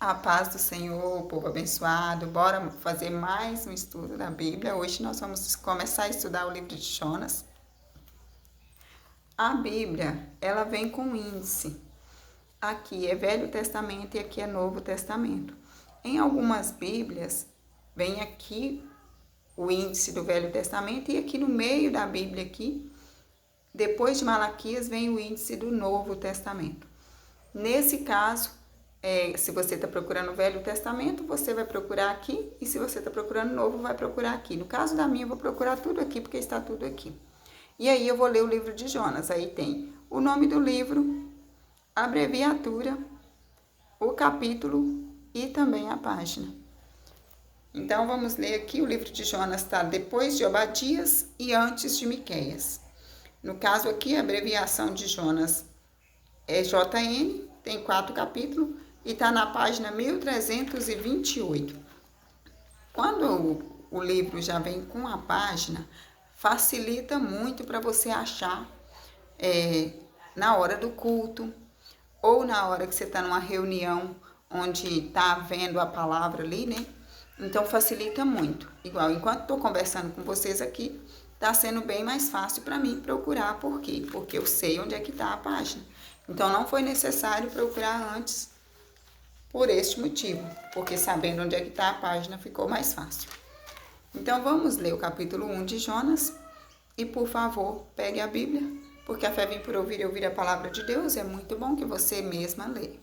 A paz do Senhor, povo abençoado. Bora fazer mais um estudo da Bíblia. Hoje nós vamos começar a estudar o livro de Jonas. A Bíblia, ela vem com um índice. Aqui é Velho Testamento e aqui é Novo Testamento. Em algumas Bíblias, vem aqui o índice do Velho Testamento e aqui no meio da Bíblia, aqui, depois de Malaquias, vem o índice do Novo Testamento. Nesse caso, se você está procurando o Velho Testamento, você vai procurar aqui, e se você está procurando o Novo, vai procurar aqui. No caso da minha, eu vou procurar tudo aqui, porque está tudo aqui. E aí eu vou ler o livro de Jonas. Aí tem o nome do livro, a abreviatura, o capítulo e também a página. Então vamos ler aqui, o livro de Jonas está depois de Obadias e antes de Miqueias. No caso aqui, a abreviação de Jonas é JN, tem 4 capítulos, e está na página 1328. Quando o livro já vem com a página, facilita muito para você achar na hora do culto, ou na hora que você está numa reunião onde está vendo a palavra ali, né? Então facilita muito. Igual, enquanto estou conversando com vocês aqui, está sendo bem mais fácil para mim procurar. Por quê? Porque eu sei onde é que está a página. Então não foi necessário procurar antes por este motivo, porque sabendo onde é que está a página ficou mais fácil. Então vamos ler o capítulo 1 de Jonas e, por favor, pegue a Bíblia, porque a fé vem por ouvir e ouvir a palavra de Deus. É muito bom que você mesma leia.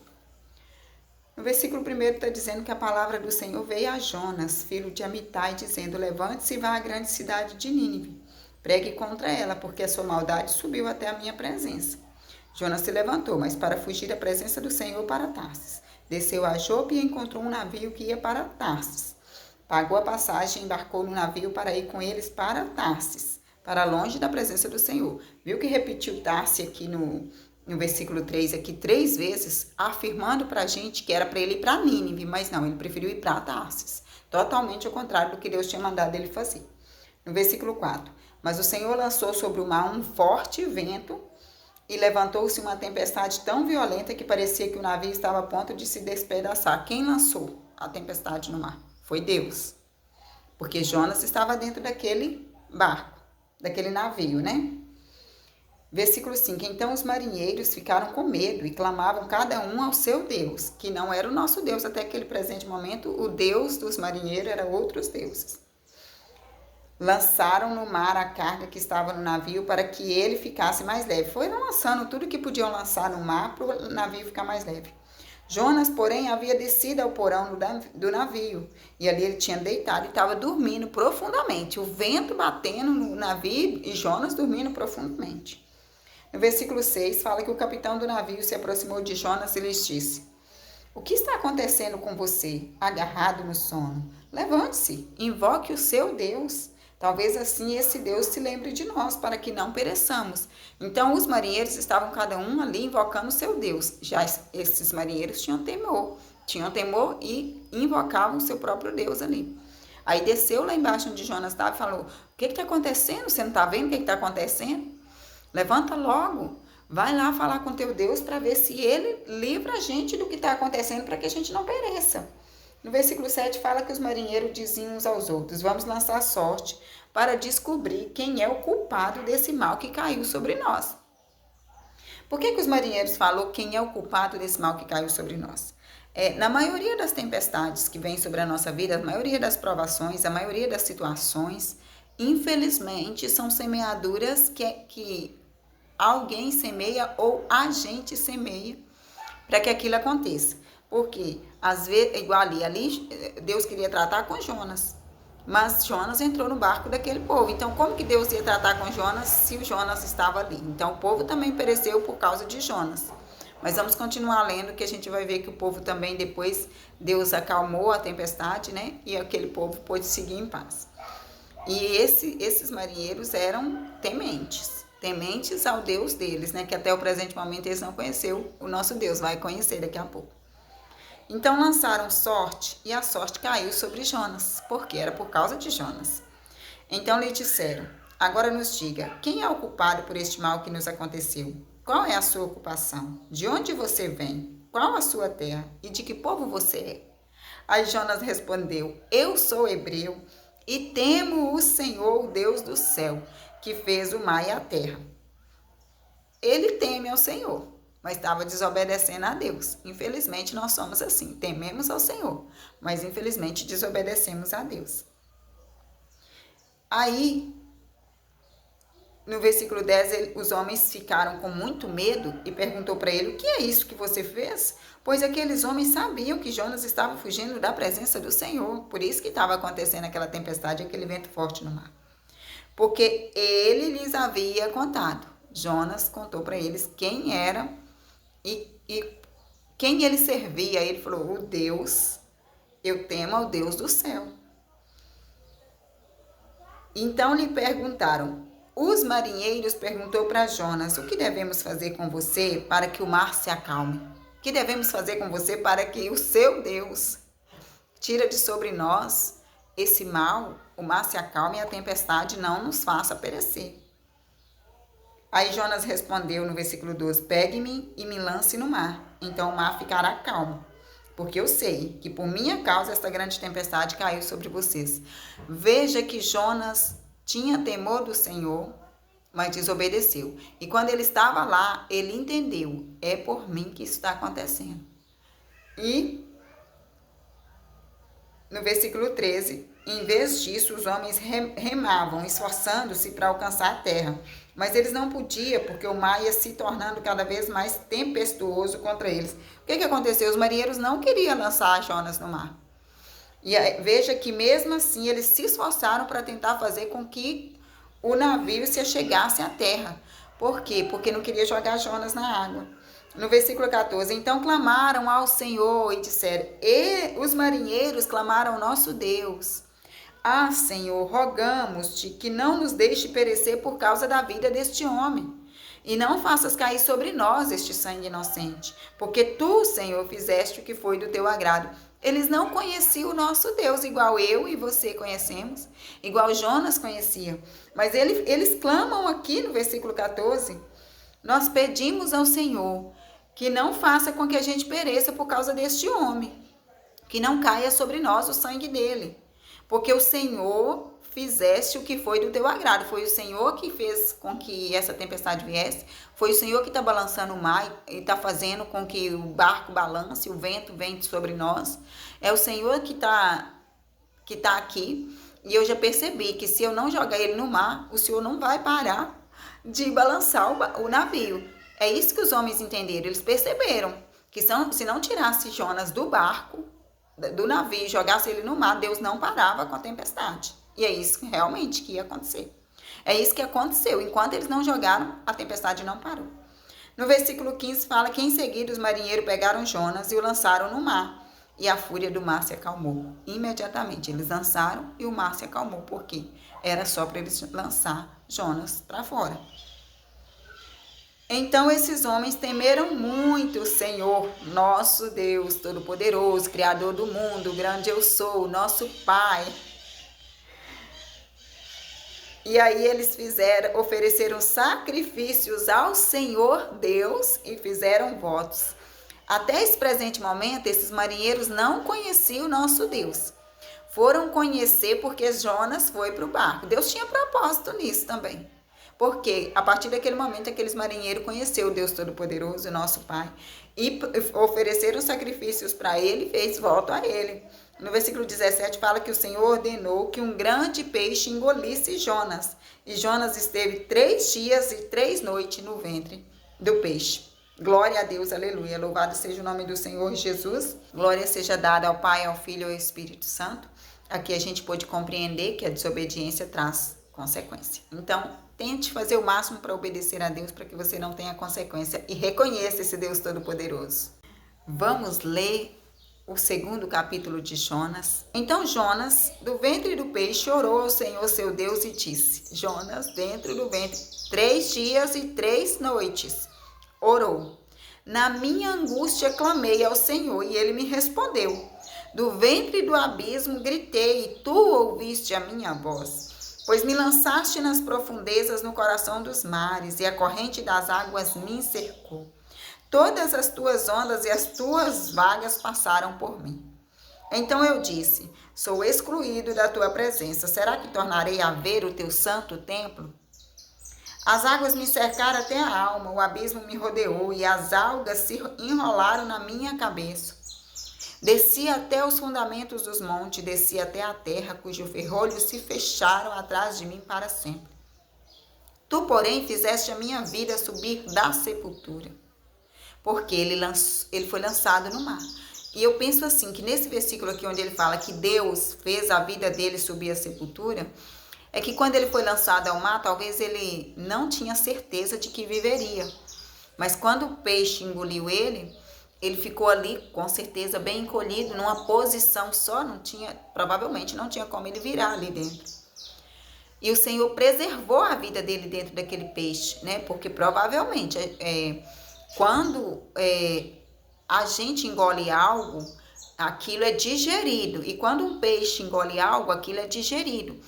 No versículo 1 está dizendo que a palavra do Senhor veio a Jonas, filho de Amitai, dizendo: levante-se e vá à grande cidade de Nínive. Pregue contra ela, porque a sua maldade subiu até a minha presença. Jonas se levantou, mas para fugir da presença do Senhor, para Tarsis. Desceu a Jope e encontrou um navio que ia para Tarsis. Pagou a passagem e embarcou no navio para ir com eles para Tarsis, para longe da presença do Senhor. Viu que repetiu Tarsis aqui no versículo 3, aqui 3 vezes, afirmando para a gente que era para ele ir para Nínive, mas não, ele preferiu ir para Tarsis. Totalmente ao contrário do que Deus tinha mandado ele fazer. No versículo 4, mas o Senhor lançou sobre o mar um forte vento, e levantou-se uma tempestade tão violenta que parecia que o navio estava a ponto de se despedaçar. Quem lançou a tempestade no mar? Foi Deus. Porque Jonas estava dentro daquele barco, daquele navio, né? Versículo 5. Então os marinheiros ficaram com medo e clamavam cada um ao seu Deus, que não era o nosso Deus até aquele presente momento. O Deus dos marinheiros era outros deuses. Lançaram no mar a carga que estava no navio para que ele ficasse mais leve. Foram lançando tudo que podiam lançar no mar para o navio ficar mais leve. Jonas, porém, havia descido ao porão do navio, e ali ele tinha deitado e estava dormindo profundamente. O vento batendo no navio e Jonas dormindo profundamente. No versículo 6, fala que o capitão do navio se aproximou de Jonas e lhes disse: o que está acontecendo com você, agarrado no sono? Levante-se, invoque o seu Deus. Talvez assim esse Deus se lembre de nós, para que não pereçamos. Então os marinheiros estavam cada um ali invocando o seu Deus. Já esses marinheiros tinham temor e invocavam o seu próprio Deus ali. Aí desceu lá embaixo onde Jonas estava e falou: o que está acontecendo? Você não está vendo o que está acontecendo? Levanta logo, vai lá falar com teu Deus para ver se ele livra a gente do que está acontecendo, para que a gente não pereça. No versículo 7 fala que os marinheiros diziam uns aos outros: vamos lançar sorte para descobrir quem é o culpado desse mal que caiu sobre nós. Por que os marinheiros falam quem é o culpado desse mal que caiu sobre nós? Na maioria das tempestades que vêm sobre a nossa vida, a maioria das provações, a maioria das situações, infelizmente, são semeaduras que alguém semeia ou a gente semeia para que aquilo aconteça. Porque, às vezes, igual ali Deus queria tratar com Jonas, mas Jonas entrou no barco daquele povo. Então, como que Deus ia tratar com Jonas se o Jonas estava ali? Então, o povo também pereceu por causa de Jonas. Mas vamos continuar lendo, que a gente vai ver que o povo também, depois, Deus acalmou a tempestade, né? E aquele povo pôde seguir em paz. E esses marinheiros eram tementes ao Deus deles, né? Que até o presente momento eles não conheceram o nosso Deus, vai conhecer daqui a pouco. Então lançaram sorte, e a sorte caiu sobre Jonas, porque era por causa de Jonas. Então lhe disseram: agora nos diga, quem é o culpado por este mal que nos aconteceu? Qual é a sua ocupação? De onde você vem? qual a sua terra e de que povo você é? Aí Jonas respondeu: eu sou hebreu e temo o Senhor, o Deus do céu, que fez o mar e a terra. Ele teme ao Senhor, mas estava desobedecendo a Deus. Infelizmente, nós somos assim, tememos ao Senhor, mas infelizmente desobedecemos a Deus. Aí, no versículo 10, os homens ficaram com muito medo e perguntou para ele: o que é isso que você fez? Pois aqueles homens sabiam que Jonas estava fugindo da presença do Senhor. Por isso que estava acontecendo aquela tempestade, aquele vento forte no mar. Porque ele lhes havia contado. Jonas contou para eles quem era e quem ele servia. Ele falou: o Deus, eu temo ao Deus do céu. Então lhe perguntaram. Os marinheiros perguntou para Jonas: o que devemos fazer com você para que o mar se acalme? O que devemos fazer com você para que o seu Deus tire de sobre nós esse mal, o mar se acalme e a tempestade não nos faça perecer? Aí Jonas respondeu no versículo 12: pegue-me e me lance no mar, então o mar ficará calmo, porque eu sei que por minha causa esta grande tempestade caiu sobre vocês. Veja que Jonas tinha temor do Senhor, mas desobedeceu. E quando ele estava lá, ele entendeu: é por mim que isso está acontecendo. E no versículo 13, em vez disso, os homens remavam, esforçando-se para alcançar a terra. Mas eles não podiam, porque o mar ia se tornando cada vez mais tempestuoso contra eles. O que aconteceu? Os marinheiros não queriam lançar Jonas no mar. E veja que mesmo assim eles se esforçaram para tentar fazer com que o navio se achegasse à terra. Por quê? Porque não queria jogar Jonas na água. No versículo 14, então clamaram ao Senhor e disseram, e os marinheiros clamaram ao nosso Deus: ah, Senhor, rogamos-te que não nos deixe perecer por causa da vida deste homem, e não faças cair sobre nós este sangue inocente, porque tu, Senhor, fizeste o que foi do teu agrado. Eles não conheciam o nosso Deus, igual eu e você conhecemos, igual Jonas conhecia. Mas eles clamam aqui no versículo 14, nós pedimos ao Senhor que não faça com que a gente pereça por causa deste homem, que não caia sobre nós o sangue dele, porque o Senhor fizeste o que foi do teu agrado. Foi o Senhor que fez com que essa tempestade viesse, foi o Senhor que está balançando o mar e está fazendo com que o barco balance, o vento venha sobre nós. É o Senhor que tá aqui, e eu já percebi que se eu não jogar ele no mar, o Senhor não vai parar de balançar o navio. É isso que os homens entenderam. Eles perceberam que se não tirasse Jonas do barco, do navio, e jogasse ele no mar, Deus não parava com a tempestade. E é isso realmente que ia acontecer. É isso que aconteceu. Enquanto eles não jogaram, a tempestade não parou. No versículo 15 fala que em seguida os marinheiros pegaram Jonas e o lançaram no mar. E a fúria do mar se acalmou. Imediatamente eles lançaram e o mar se acalmou, porque era só para eles lançar Jonas para fora. Então esses homens temeram muito o Senhor, nosso Deus Todo-Poderoso, Criador do mundo, grande eu sou, nosso Pai. E aí eles ofereceram sacrifícios ao Senhor Deus e fizeram votos. Até esse presente momento, esses marinheiros não conheciam o nosso Deus. Foram conhecer porque Jonas foi para o barco. Deus tinha propósito nisso também. Porque a partir daquele momento, aqueles marinheiros conheceram o Deus Todo-Poderoso, o nosso Pai, e ofereceram sacrifícios para ele e fez voto a ele. No versículo 17 fala que o Senhor ordenou que um grande peixe engolisse Jonas. E Jonas esteve 3 dias e 3 noites no ventre do peixe. Glória a Deus, aleluia. Louvado seja o nome do Senhor Jesus. Glória seja dada ao Pai, ao Filho e ao Espírito Santo. Aqui a gente pôde compreender que a desobediência traz consequência. Então, tente fazer o máximo para obedecer a Deus, para que você não tenha consequência e reconheça esse Deus Todo-Poderoso. Vamos ler o 2º capítulo de Jonas. Então Jonas, do ventre do peixe, orou ao Senhor seu Deus e disse: Jonas, dentro do ventre, 3 dias e 3 noites, orou. Na minha angústia clamei ao Senhor e ele me respondeu. Do ventre do abismo gritei e tu ouviste a minha voz. Pois me lançaste nas profundezas no coração dos mares e a corrente das águas me cercou. Todas as tuas ondas e as tuas vagas passaram por mim. Então eu disse: sou excluído da tua presença. Será que tornarei a ver o teu santo templo? As águas me cercaram até a alma, o abismo me rodeou e as algas se enrolaram na minha cabeça. Desci até os fundamentos dos montes, desci até a terra, cujos ferrolhos se fecharam atrás de mim para sempre. Tu, porém, fizeste a minha vida subir da sepultura, porque ele foi lançado no mar. E eu penso assim, que nesse versículo aqui, onde ele fala que Deus fez a vida dele subir à sepultura, é que quando ele foi lançado ao mar, talvez ele não tinha certeza de que viveria. Mas quando o peixe engoliu ele ficou ali, com certeza, bem encolhido, numa posição só, provavelmente não tinha como ele virar ali dentro. E o Senhor preservou a vida dele dentro daquele peixe, né? Porque provavelmente, quando a gente engole algo, aquilo é digerido. E quando um peixe engole algo, aquilo é digerido.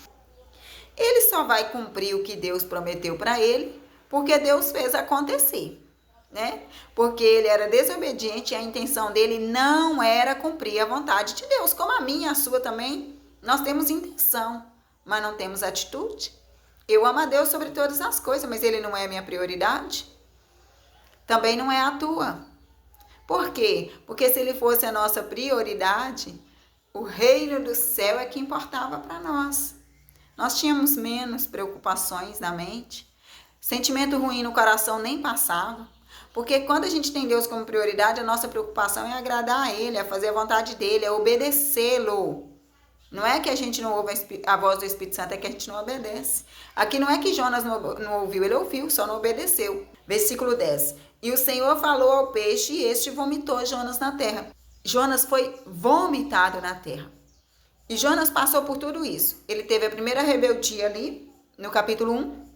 Ele só vai cumprir o que Deus prometeu para ele, porque Deus fez acontecer, né? Porque ele era desobediente e a intenção dele não era cumprir a vontade de Deus, como a minha e a sua também. Nós temos intenção, mas não temos atitude. Eu amo a Deus sobre todas as coisas, mas ele não é a minha prioridade. Também não é a tua. Por quê? Porque se ele fosse a nossa prioridade, o reino do céu é que importava para nós. Nós tínhamos menos preocupações na mente, sentimento ruim no coração nem passava, porque quando a gente tem Deus como prioridade, a nossa preocupação é agradar a Ele, é fazer a vontade dEle, é obedecê-lo. Não é que a gente não ouve a voz do Espírito Santo, é que a gente não obedece. Aqui não é que Jonas não ouviu, ele ouviu, só não obedeceu. Versículo 10. E o Senhor falou ao peixe e este vomitou Jonas na terra. Jonas foi vomitado na terra. E Jonas passou por tudo isso. Ele teve a primeira rebeldia ali, no capítulo 1.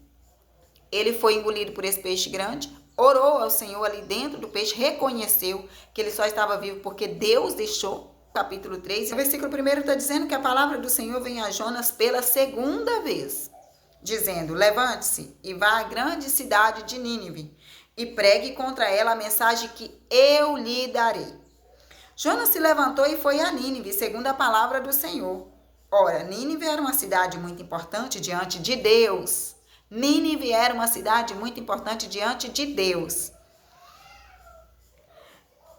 Ele foi engolido por esse peixe grande, orou ao Senhor ali dentro do peixe, reconheceu que ele só estava vivo porque Deus deixou. Capítulo 3, o versículo 1 está dizendo que a palavra do Senhor vem a Jonas pela segunda vez, dizendo: levante-se e vá à grande cidade de Nínive e pregue contra ela a mensagem que eu lhe darei. Jonas se levantou e foi a Nínive, segundo a palavra do Senhor. Ora, Nínive era uma cidade muito importante diante de Deus. Nínive era uma cidade muito importante diante de Deus.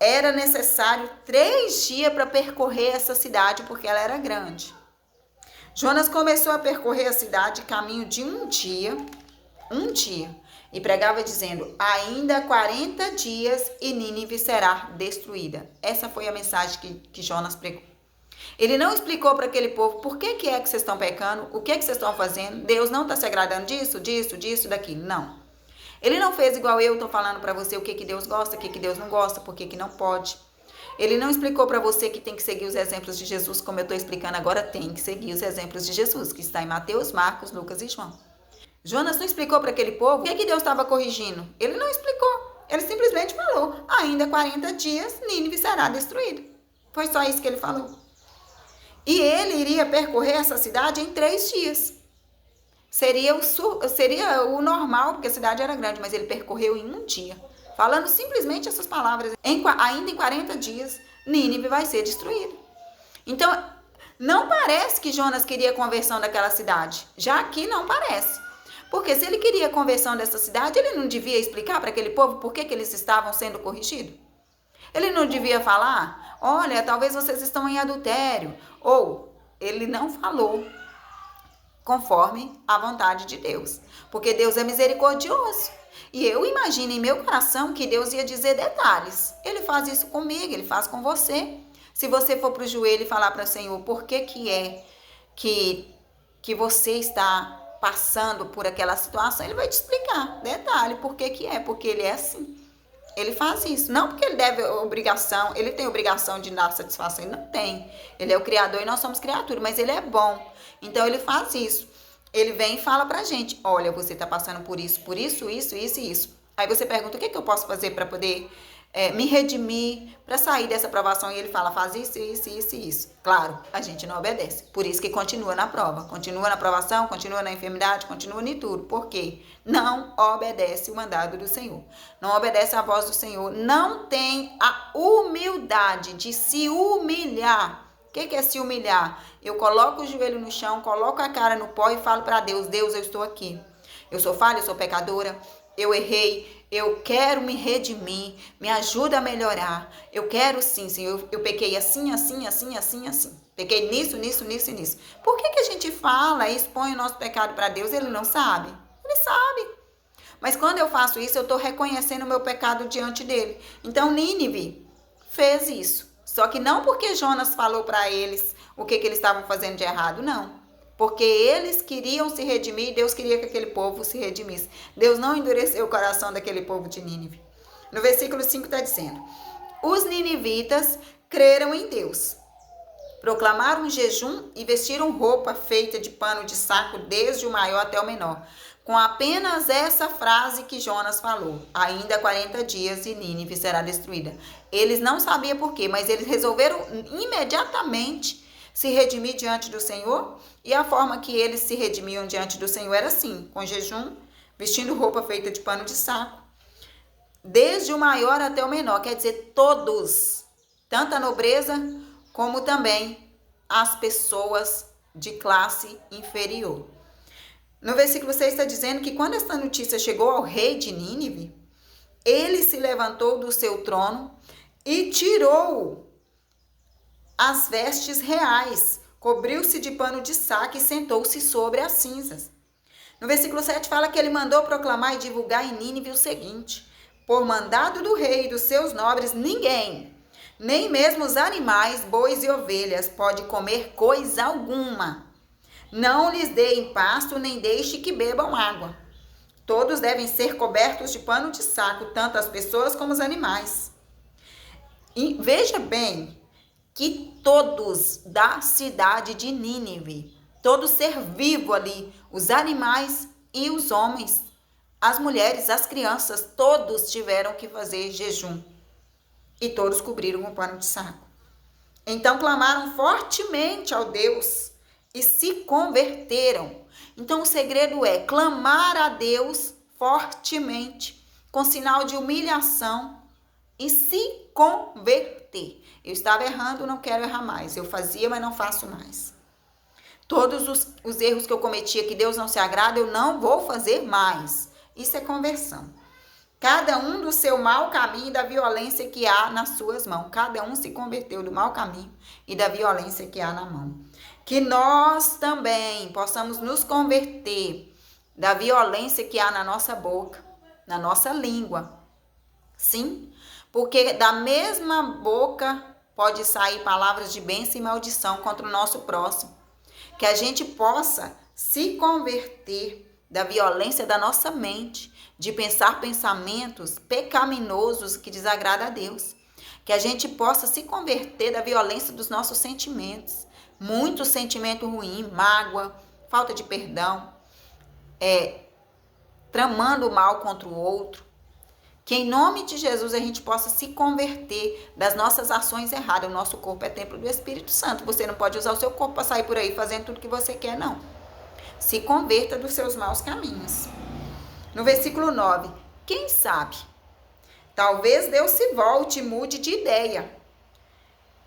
Era necessário 3 dias para percorrer essa cidade, porque ela era grande. Jonas começou a percorrer a cidade caminho de um dia, e pregava dizendo: ainda 40 dias e Nínive será destruída. Essa foi a mensagem que Jonas pregou. Ele não explicou para aquele povo por que é que vocês estão pecando, o que é que vocês estão fazendo, Deus não está se agradando disso, daquilo. Não. Ele não fez igual eu estou falando para você o que Deus gosta, o que Deus não gosta, por que não pode. Ele não explicou para você que tem que seguir os exemplos de Jesus, como eu estou explicando agora, tem que seguir os exemplos de Jesus, que está em Mateus, Marcos, Lucas e João. Jonas não explicou para aquele povo o que Deus estava corrigindo. Ele não explicou. Ele simplesmente falou: ainda 40 dias, Nínive será destruído. Foi só isso que ele falou. E ele iria percorrer essa cidade em 3 dias. Seria o normal, porque a cidade era grande, mas ele percorreu em um dia. Falando simplesmente essas palavras. Ainda em 40 dias, Nínive vai ser destruída. Então, não parece que Jonas queria a conversão daquela cidade. Já aqui não parece. Porque se ele queria a conversão dessa cidade, ele não devia explicar para aquele povo por que eles estavam sendo corrigidos? Ele não devia falar: olha, talvez vocês estão em adultério. Ou ele não falou conforme a vontade de Deus. Porque Deus é misericordioso. E eu imagino em meu coração que Deus ia dizer detalhes. Ele faz isso comigo, ele faz com você. Se você for para o joelho e falar para o Senhor por que é que você está passando por aquela situação, ele vai te explicar detalhe por que é, porque ele é assim. Ele faz isso, não porque ele tem obrigação de dar satisfação, ele não tem. Ele é o Criador e nós somos criaturas, mas ele é bom. Então ele faz isso. Ele vem e fala pra gente: olha, você tá passando por isso, isso. Aí você pergunta: o que eu posso fazer para poder me redimir, para sair dessa provação. E ele fala, faz isso, isso, isso e isso. Claro, a gente não obedece. Por isso que continua na prova. Continua na provação, continua na enfermidade, continua em tudo. Por quê? Não obedece o mandado do Senhor. Não obedece a voz do Senhor. Não tem a humildade de se humilhar. O que é se humilhar? Eu coloco o joelho no chão, coloco a cara no pó e falo para Deus, Deus, eu estou aqui. Eu sou falha, eu sou pecadora, eu errei, eu quero me redimir, me ajuda a melhorar. Eu quero sim, Senhor, eu pequei assim, assim, assim, assim, assim. Pequei nisso, nisso, nisso e nisso. Por que a gente fala e expõe o nosso pecado para Deus? Ele não sabe? Ele sabe. Mas quando eu faço isso, eu estou reconhecendo o meu pecado diante dele. Então, Nínive fez isso. Só que não porque Jonas falou para eles o que eles estavam fazendo de errado, não. Porque eles queriam se redimir e Deus queria que aquele povo se redimisse. Deus não endureceu o coração daquele povo de Nínive. No versículo 5 está dizendo, os ninivitas creram em Deus. Proclamaram jejum e vestiram roupa feita de pano de saco desde o maior até o menor. Com apenas essa frase que Jonas falou, ainda 40 dias e Nínive será destruída. Eles não sabiam por quê, mas eles resolveram imediatamente se redimir diante do Senhor. E a forma que eles se redimiam diante do Senhor era assim, com jejum, vestindo roupa feita de pano de saco. Desde o maior até o menor, quer dizer, todos, tanto a nobreza como também as pessoas de classe inferior. No versículo 6 está dizendo que quando esta notícia chegou ao rei de Nínive, ele se levantou do seu trono e tirou as vestes reais, cobriu-se de pano de saco e sentou-se sobre as cinzas. No versículo 7 fala que ele mandou proclamar e divulgar em Nínive o seguinte, por mandado do rei e dos seus nobres, ninguém, nem mesmo os animais, bois e ovelhas, pode comer coisa alguma. Não lhes deem pasto, nem deixe que bebam água. Todos devem ser cobertos de pano de saco, tanto as pessoas como os animais. E veja bem que todos da cidade de Nínive, todo ser vivo ali, os animais e os homens, as mulheres, as crianças, todos tiveram que fazer jejum. E todos cobriram com pano de saco. Então clamaram fortemente ao Deus e se converteram. Então o segredo é clamar a Deus fortemente, com sinal de humilhação e se converter. Eu estava errando, não quero errar mais. Eu fazia, mas não faço mais. Todos os erros que eu cometia que Deus não se agrada, eu não vou fazer mais. Isso é conversão. Cada um do seu mau caminho e da violência que há nas suas mãos. Cada um se converteu do mau caminho e da violência que há na mão. Que nós também possamos nos converter da violência que há na nossa boca, na nossa língua. Sim, porque da mesma boca pode sair palavras de bênção e maldição contra o nosso próximo. Que a gente possa se converter da violência da nossa mente, de pensar pensamentos pecaminosos que desagradam a Deus. Que a gente possa se converter da violência dos nossos sentimentos. Muito sentimento ruim, mágoa, falta de perdão, tramando o mal contra o outro. Que em nome de Jesus a gente possa se converter das nossas ações erradas. O nosso corpo é templo do Espírito Santo. Você não pode usar o seu corpo para sair por aí fazendo tudo que você quer, não. Se converta dos seus maus caminhos. No versículo 9, quem sabe? Talvez Deus se volte e mude de ideia.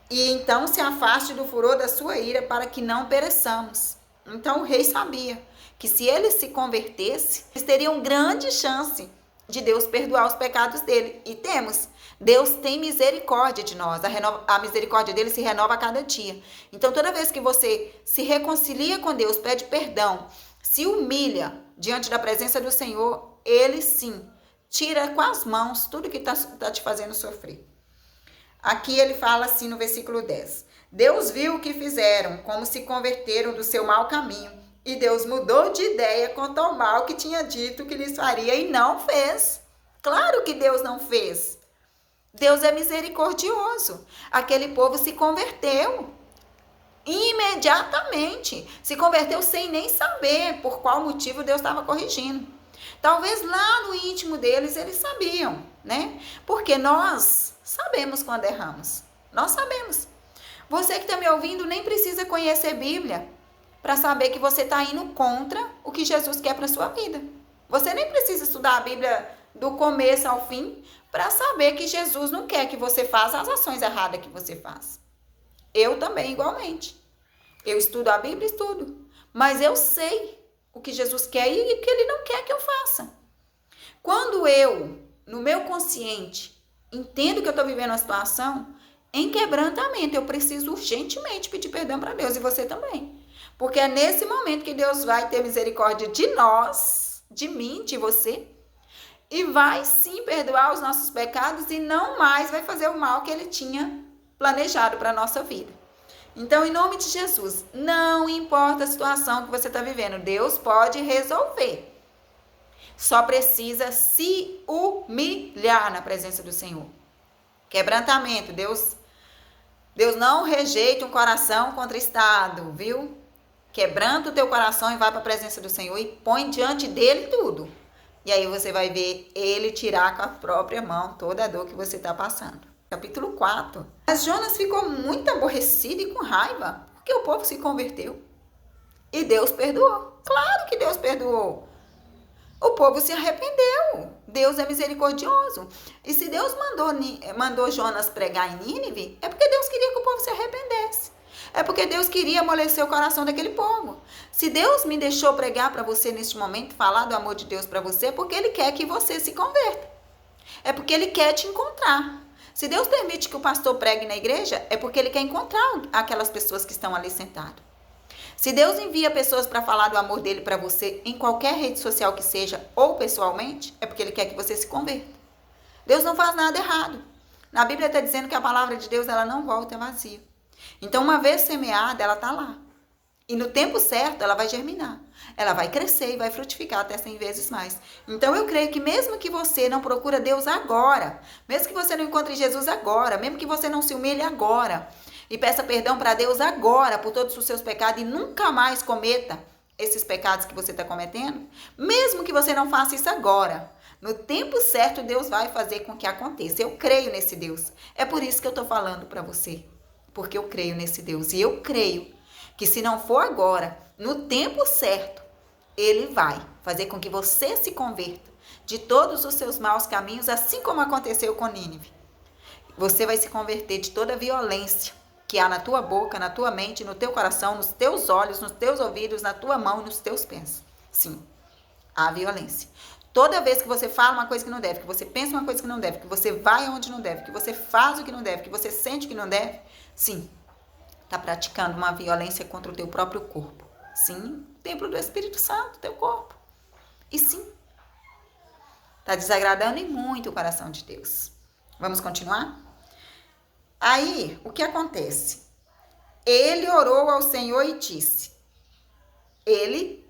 E então se afaste do furor da sua ira para que não pereçamos. Então o rei sabia que se ele se convertesse, eles teriam grande chance de Deus perdoar os pecados dele. E temos. Deus tem misericórdia de nós. A misericórdia dele se renova a cada dia. Então toda vez que você se reconcilia com Deus, pede perdão, se humilha diante da presença do Senhor, ele sim tira com as mãos tudo que está te fazendo sofrer. Aqui ele fala assim no versículo 10. Deus viu o que fizeram, como se converteram do seu mau caminho. E Deus mudou de ideia quanto ao mal que tinha dito que lhes faria e não fez. Claro que Deus não fez. Deus é misericordioso. Aquele povo se converteu imediatamente. Se converteu sem nem saber por qual motivo Deus estava corrigindo. Talvez lá no íntimo deles eles sabiam né? Porque nós sabemos quando erramos. Nós sabemos. Você que está me ouvindo nem precisa conhecer Bíblia para saber que você está indo contra o que Jesus quer para a sua vida. Você nem precisa estudar a Bíblia do começo ao fim para saber que Jesus não quer que você faça as ações erradas que você faz. Eu também, igualmente. Eu estudo a Bíblia, estudo. Mas eu sei o que Jesus quer e o que Ele não quer que eu faça. Quando eu, no meu consciente, entendo que eu estou vivendo uma situação em quebrantamento, eu preciso urgentemente pedir perdão para Deus e você também. Porque é nesse momento que Deus vai ter misericórdia de nós, de mim, de você, e vai sim perdoar os nossos pecados e não mais vai fazer o mal que Ele tinha planejado para a nossa vida. Então, em nome de Jesus, não importa a situação que você está vivendo, Deus pode resolver. Só precisa se humilhar na presença do Senhor. Quebrantamento, Deus não rejeita um coração contristado, viu? Quebranta o teu coração e vai para a presença do Senhor e põe diante dele tudo. E aí você vai ver Ele tirar com a própria mão toda a dor que você está passando. Capítulo 4. Mas Jonas ficou muito aborrecido e com raiva, porque o povo se converteu. E Deus perdoou. Claro que Deus perdoou. O povo se arrependeu. Deus é misericordioso. E se Deus mandou Jonas pregar em Nínive, é porque Deus queria que o povo se arrependesse. É porque Deus queria amolecer o coração daquele povo. Se Deus me deixou pregar para você neste momento, falar do amor de Deus para você, é porque Ele quer que você se converta. É porque Ele quer te encontrar. Se Deus permite que o pastor pregue na igreja, é porque Ele quer encontrar aquelas pessoas que estão ali sentadas. Se Deus envia pessoas para falar do amor dele para você em qualquer rede social que seja ou pessoalmente, é porque Ele quer que você se converta. Deus não faz nada errado. Na Bíblia está dizendo que a palavra de Deus ela não volta vazia. Então, uma vez semeada, ela está lá. E no tempo certo, ela vai germinar. Ela vai crescer e vai frutificar até 100 vezes mais. Então, eu creio que mesmo que você não procure Deus agora, mesmo que você não encontre Jesus agora, mesmo que você não se humilhe agora, e peça perdão para Deus agora por todos os seus pecados e nunca mais cometa esses pecados que você está cometendo, mesmo que você não faça isso agora, no tempo certo, Deus vai fazer com que aconteça. Eu creio nesse Deus. É por isso que eu estou falando para você. Porque eu creio nesse Deus. E eu creio que se não for agora, no tempo certo, Ele vai fazer com que você se converta de todos os seus maus caminhos, assim como aconteceu com Nínive. Você vai se converter de toda a violência que há na tua boca, na tua mente, no teu coração, nos teus olhos, nos teus ouvidos, na tua mão e nos teus pés. Sim, há violência. Toda vez que você fala uma coisa que não deve, que você pensa uma coisa que não deve, que você vai onde não deve, que você faz o que não deve, que você sente o que não deve, sim, está praticando uma violência contra o teu próprio corpo. Sim, templo do Espírito Santo, teu corpo. E sim, está desagradando e muito o coração de Deus. Vamos continuar? Aí, o que acontece? Ele orou ao Senhor e disse, ele,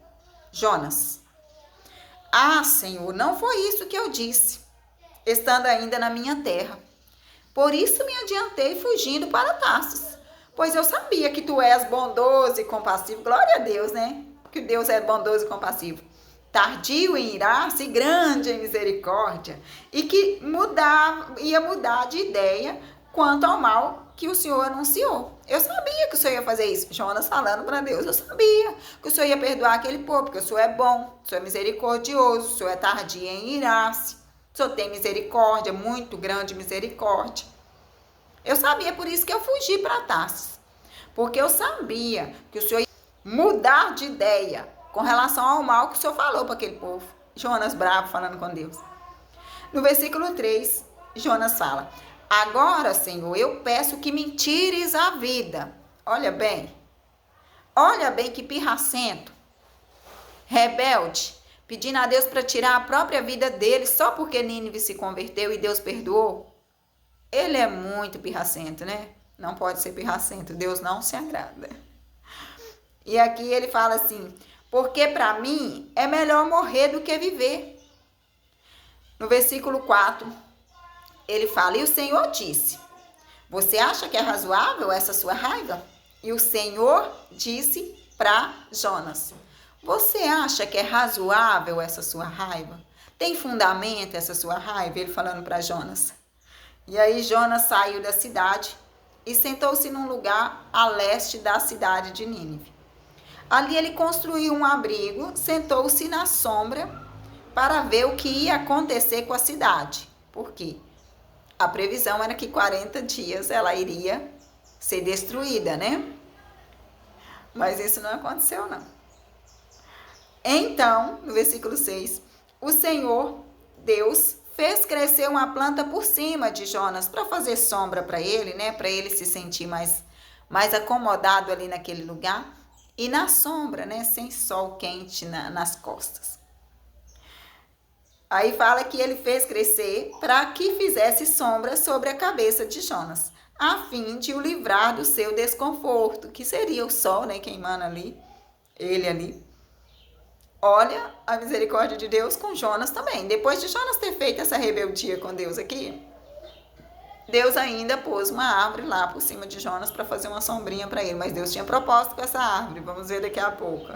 Jonas, ah, Senhor, não foi isso que eu disse, estando ainda na minha terra. Por isso me adiantei fugindo para Tarsis, pois eu sabia que tu és bondoso e compassivo. Glória a Deus, né? Que Deus é bondoso e compassivo. Tardio em irar-se, grande em misericórdia, e que ia mudar de ideia quanto ao mal que o Senhor anunciou. Eu sabia que o Senhor ia fazer isso. Jonas falando para Deus, eu sabia que o Senhor ia perdoar aquele povo, porque o Senhor é bom, o Senhor é misericordioso, o Senhor é tardio em irar-se, o Senhor tem misericórdia, muito grande misericórdia. Eu sabia, por isso que eu fugi para Tarsis, porque eu sabia que o Senhor ia mudar de ideia com relação ao mal que o Senhor falou para aquele povo. Jonas bravo falando com Deus. No versículo 3, Jonas fala, agora, Senhor, eu peço que me tires a vida. Olha bem que pirracento, rebelde, pedindo a Deus para tirar a própria vida dele só porque Nínive se converteu e Deus perdoou. Ele é muito pirracento, né? Não pode ser pirracento, Deus não se agrada. E aqui ele fala assim, porque para mim é melhor morrer do que viver. No versículo 4, ele fala, e o Senhor disse, você acha que é razoável essa sua raiva? E o Senhor disse para Jonas, você acha que é razoável essa sua raiva? Tem fundamento essa sua raiva? Ele falando para Jonas. E aí Jonas saiu da cidade e sentou-se num lugar a leste da cidade de Nínive. Ali ele construiu um abrigo, sentou-se na sombra para ver o que ia acontecer com a cidade. Por quê? A previsão era que 40 dias ela iria ser destruída, né? Mas isso não aconteceu, não. Então, no versículo 6, o Senhor, Deus, fez crescer uma planta por cima de Jonas para fazer sombra para ele, né? Para ele se sentir mais acomodado ali naquele lugar. E na sombra, né? Sem sol quente nas costas. Aí fala que ele fez crescer para que fizesse sombra sobre a cabeça de Jonas, a fim de o livrar do seu desconforto, que seria o sol, né? Queimando ali, ele ali. Olha a misericórdia de Deus com Jonas também. Depois de Jonas ter feito essa rebeldia com Deus aqui, Deus ainda pôs uma árvore lá por cima de Jonas para fazer uma sombrinha para ele. Mas Deus tinha propósito com essa árvore. Vamos ver daqui a pouco.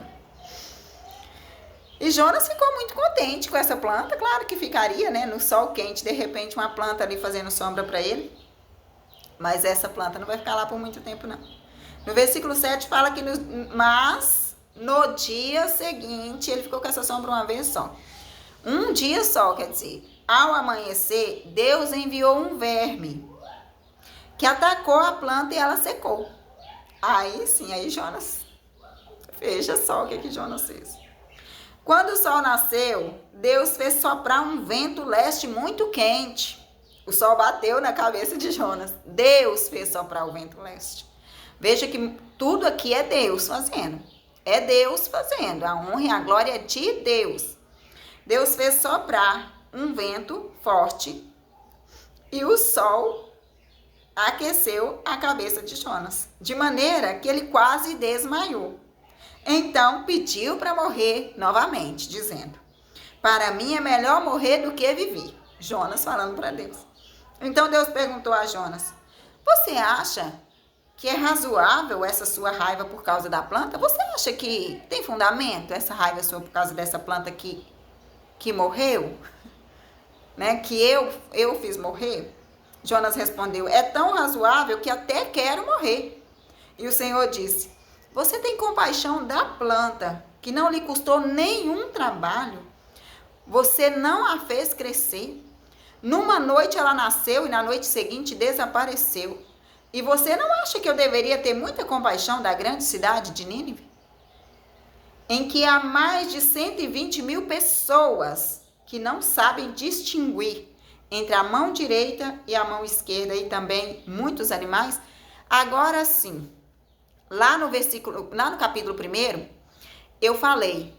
E Jonas ficou muito contente com essa planta. Claro que ficaria, né? No sol quente, de repente uma planta ali fazendo sombra para ele. Mas essa planta não vai ficar lá por muito tempo, não. No versículo 7 fala que no dia seguinte, ele ficou com essa sombra uma vez só. Um dia só, quer dizer, ao amanhecer, Deus enviou um verme que atacou a planta e ela secou. Aí sim, aí Jonas, veja só o que Jonas fez. Quando o sol nasceu, Deus fez soprar um vento leste muito quente. O sol bateu na cabeça de Jonas. Deus fez soprar o vento leste. Veja que tudo aqui é Deus fazendo. É Deus fazendo, a honra e a glória é de Deus. Deus fez soprar um vento forte e o sol aqueceu a cabeça de Jonas, de maneira que ele quase desmaiou. Então pediu para morrer novamente, dizendo: para mim é melhor morrer do que viver. Jonas falando para Deus. Então Deus perguntou a Jonas: você acha que é razoável essa sua raiva por causa da planta? Você acha que tem fundamento essa raiva sua por causa dessa planta que morreu? Né? Que eu fiz morrer? Jonas respondeu: é tão razoável que até quero morrer. E o Senhor disse: você tem compaixão da planta, que não lhe custou nenhum trabalho? Você não a fez crescer? Numa noite ela nasceu e na noite seguinte desapareceu. E você não acha que eu deveria ter muita compaixão da grande cidade de Nínive? Em que há mais de 120 mil pessoas que não sabem distinguir entre a mão direita e a mão esquerda e também muitos animais? Agora sim, lá no capítulo 1, eu falei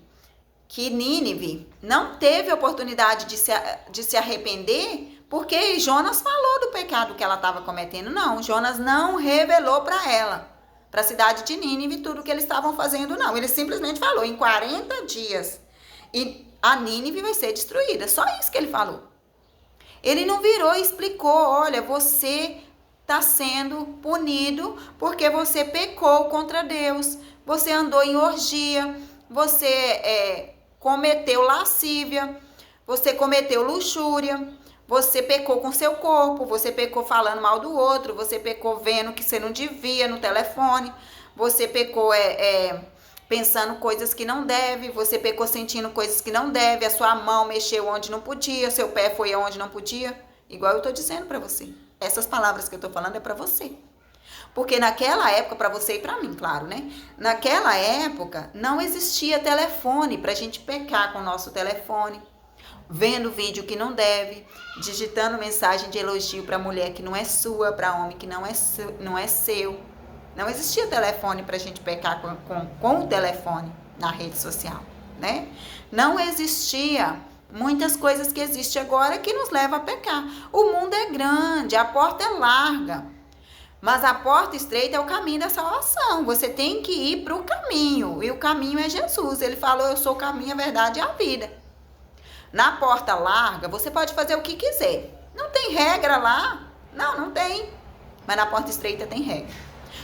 que Nínive não teve oportunidade de se arrepender porque Jonas falou do pecado que ela estava cometendo. Não, Jonas não revelou para ela, para a cidade de Nínive, tudo que eles estavam fazendo, não. Ele simplesmente falou, em 40 dias, e a Nínive vai ser destruída. Só isso que ele falou. Ele não virou e explicou: olha, você está sendo punido porque você pecou contra Deus, você andou em orgia, você cometeu lascívia, você cometeu luxúria, você pecou com seu corpo, você pecou falando mal do outro, você pecou vendo que você não devia no telefone, você pecou pensando coisas que não deve, você pecou sentindo coisas que não deve, a sua mão mexeu onde não podia, seu pé foi aonde não podia, igual eu estou dizendo para você. Essas palavras que eu estou falando é para você. Porque naquela época, para você e para mim, claro, né? Naquela época não existia telefone para a gente pecar com o nosso telefone, vendo vídeo que não deve, digitando mensagem de elogio para mulher que não é sua, para homem que não é seu. Não existia telefone para a gente pecar com o telefone na rede social, né? Não existia muitas coisas que existem agora que nos levam a pecar. O mundo é grande, a porta é larga, mas a porta estreita é o caminho da salvação. Você tem que ir para o caminho, e o caminho é Jesus. Ele falou: eu sou o caminho, a verdade e a vida. Na porta larga, você pode fazer o que quiser. Não tem regra lá? Não tem. Mas na porta estreita tem regra.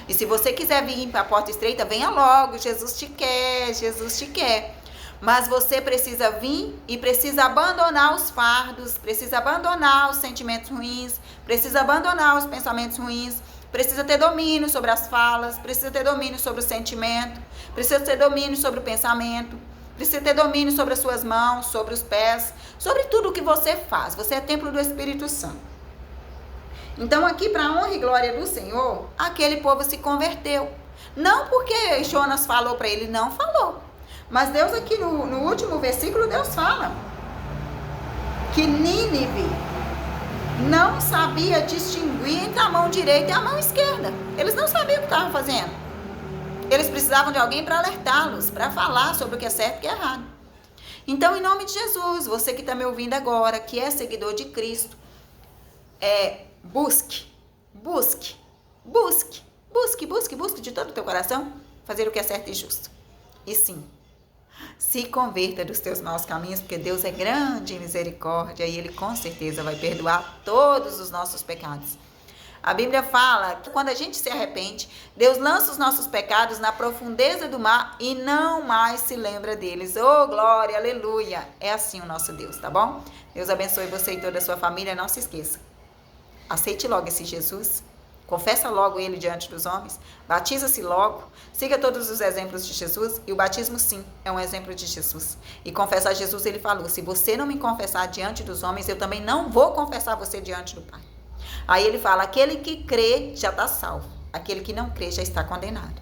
E se você quiser vir para a porta estreita, venha logo. Jesus te quer, Jesus te quer. Mas você precisa vir e precisa abandonar os fardos, precisa abandonar os sentimentos ruins, precisa abandonar os pensamentos ruins, precisa ter domínio sobre as falas, precisa ter domínio sobre o sentimento, precisa ter domínio sobre o pensamento, precisa ter domínio sobre as suas mãos, sobre os pés, sobre tudo o que você faz. Você é templo do Espírito Santo. Então aqui, para a honra e glória do Senhor, aquele povo se converteu. Não porque Jonas falou para ele, não falou. Mas Deus aqui no último versículo, Deus fala que Nínive não sabia distinguir entre a mão direita e a mão esquerda. Eles não sabiam o que estavam fazendo. Eles precisavam de alguém para alertá-los, para falar sobre o que é certo e o que é errado. Então, em nome de Jesus, você que está me ouvindo agora, que é seguidor de Cristo, busque de todo o teu coração fazer o que é certo e justo. E sim, se converta dos teus maus caminhos, porque Deus é grande em misericórdia e Ele com certeza vai perdoar todos os nossos pecados. A Bíblia fala que quando a gente se arrepende, Deus lança os nossos pecados na profundeza do mar e não mais se lembra deles. Oh, glória, aleluia! É assim o nosso Deus, tá bom? Deus abençoe você e toda a sua família. Não se esqueça. Aceite logo esse Jesus. Confessa logo ele diante dos homens, batiza-se logo, siga todos os exemplos de Jesus, e o batismo sim, é um exemplo de Jesus. E confessar Jesus, ele falou, se você não me confessar diante dos homens, eu também não vou confessar você diante do Pai. Aí ele fala, aquele que crê já está salvo, aquele que não crê já está condenado.